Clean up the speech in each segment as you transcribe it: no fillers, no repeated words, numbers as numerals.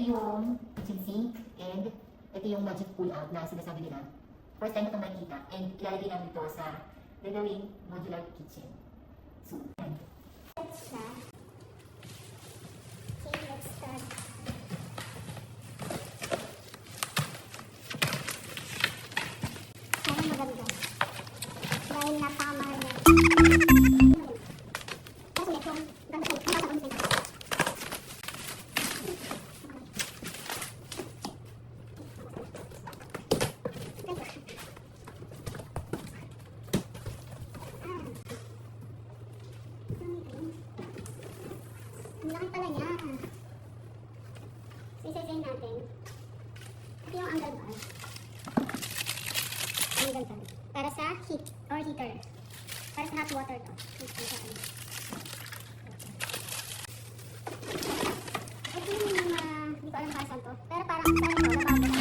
yung kitchen sink and ito yung magic pull out na sinasabi nila. First time ko itong makikita and ilalagay namin ito sa gagawing modular kitchen. So, Let's start. Okay, let's start. Sana maganda. Dahil napakamahal na. Kasi itong gamit ko. Ang laki pala niya. Isa-isayin natin. Ito yung angle bar. Angle bar. Para sa heat or heater. Para sa hot water to. Ito yung mga, hindi ko alam para saan to. Pero parang sa ano, mabago.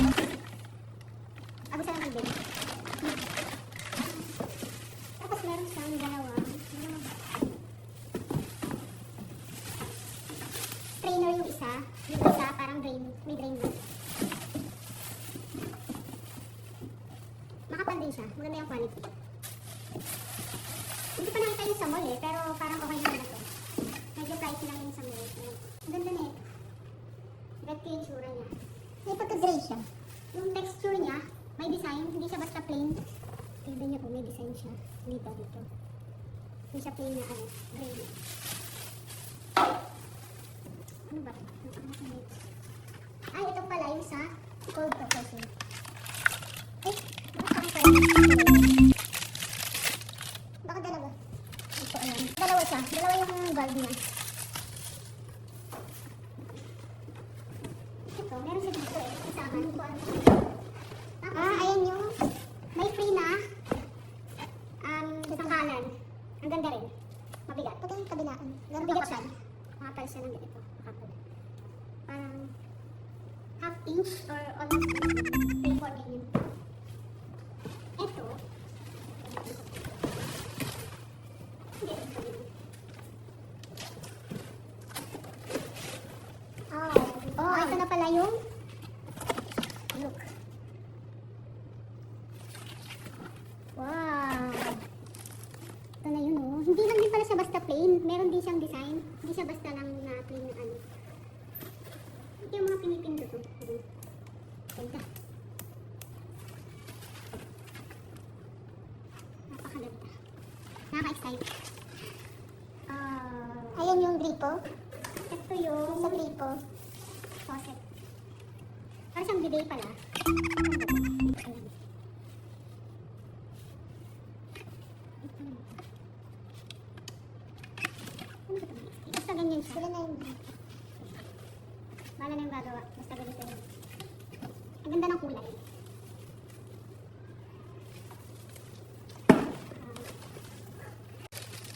Ako sa naman din. Tapos meron siyang dalawa. Strainer yung isa parang drain, may drain din. Makapal din siya, maganda yung quality. Hindi pa nakita yun sa mall pero parang okay naman na to. Medyo pricey lang yun sa mall. Ang ganda na ito. Ganda yung tsura niya. May pagka-gray siya. Yung texture niya, may design, hindi siya basta plain. Tignan niyo po, may design siya. Dito. Hindi siya plain na gray. Ano ba? Ay, ito pala yung sa cold processing. Eh, bakit pala? Baka dalawa. Ito, ayan. Dalawa siya. Dalawa yung valve niya. Ito, meron siya dito eh. Kasama. Hindi ko alam. Ayan yung may free na sangkalan. Ang ganda rin. Mabigat. Pati yung kabilaan. Mabigat siya. Makapal siya ng ganito. Parang half inch or almost 3/4 inch. Ito. Ito na pala yung look. Wow. Ito na yun oh. Hindi lang din pala siya basta plain. Meron din siyang design. Hindi siya basta lang na plain na ano. Ito yung mga pinipindot ko. Ganda. Napakaganda. Nakaka-excite. Ayan yung gripo. Ito yung sa gripo. Faucet. Parang siyang bidet pala. Basta ganyan siya. Wala na yung wala na yung gagawa. Basta ganito yun. Ang ganda ng kulay.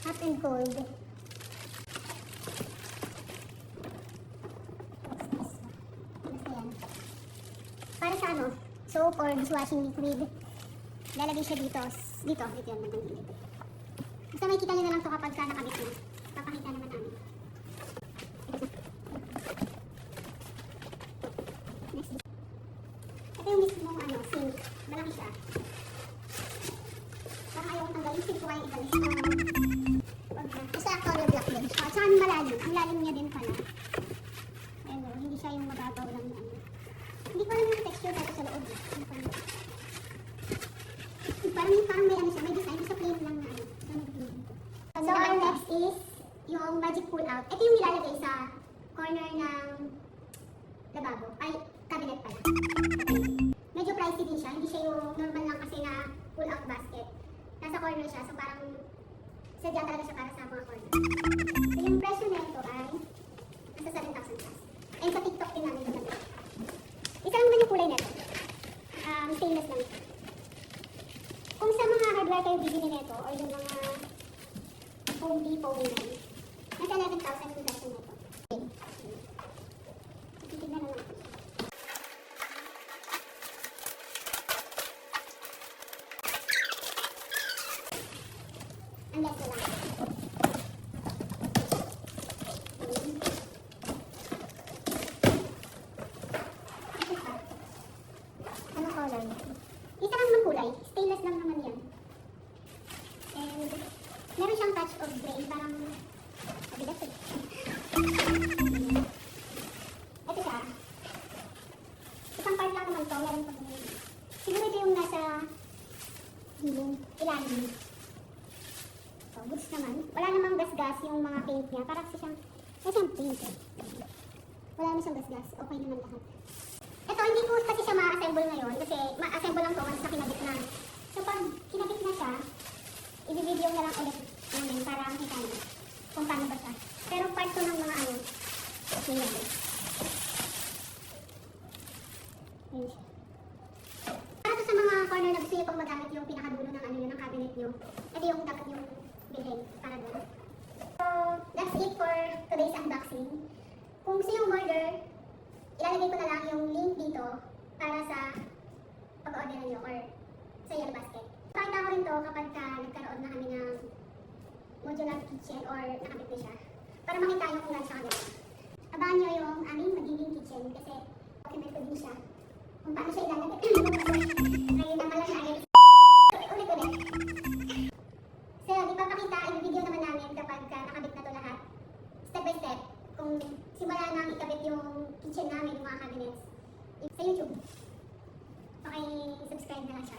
Hot and cold. Basta yan. Para sa ano? Soap or dishwashing liquid. Lalagay siya dito. Dito yan. Magandang. Basta may kita nyo na lang ito kapag nakabit na. Papakita naman namin. Ito yung mismong sink. Malaki siya. Parang ayaw tanggalin. Sink ko kayo ibalik. Basta color black din. At saka malalim. Ang lalim niya din pala. Ayun, hindi siya yung mababaw lang na ano. Hindi ko alam yung texture dito sa loob. Parang may ano siya. May design. Basta plain lang na ano. So our next is yung magic pull out. Ito yung nilalagay sa corner ng lababo. Ay, cabinet pala. Medyo pricey din siya. Hindi siya yung normal lang kasi na pull out basket. Nasa corner siya. So parang sadya talaga siya para sa mga corner. So yung presyo nito ay nasa 7,000 plus. And sa TikTok din namin ito. Isa lang naman yung kulay nito. Stainless lang ito. Kung sa mga hardware kayo bibili nito or yung mga Home Depot nila, nasa 11,000 yung presyo nito. Titignan na lang. Ang less na lang. namin. So, goods naman. Wala namang gas-gas yung mga paint niya. Parang kasi siyang paint eh. Wala na siyang gas-gas. Okay naman lahat. Ito, hindi ko kasi siya ma-assemble ngayon kasi ma-assemble lang to once na kinabit na. So, pag kinabit na siya, i-video na lang ulit namin para makita niyo kung paano ba siya. Pero part to ng mga nilagay. Ayun siya. Para to sa mga corner na gusto niyo pang magamit yung pinakadulo ng ng cabinet niyo. Ito yung dapat yung bilhin para doon. So, that's it for today's unboxing. Kung gusto yung order, ilalagay ko na lang yung link dito para sa pag-order nyo or sa yellow basket. Pakita ko rin to kapag nagkaroon na kami ng modular kitchen or nakabit na siya. Para makita nyo kung gano'n siya kaganda. Abangan nyo yung aming magiging kitchen kasi document ko din siya kung paano siya ilalagay. Ngayon naman lang siya. Ulit-ulit. So, ipapakita, i-video naman namin kapag nakabit na to lahat. Step by step. Kung simula nang ikabit yung kitchen namin, yung mga cabinets. Sa YouTube. Okay, subscribe na lang siya.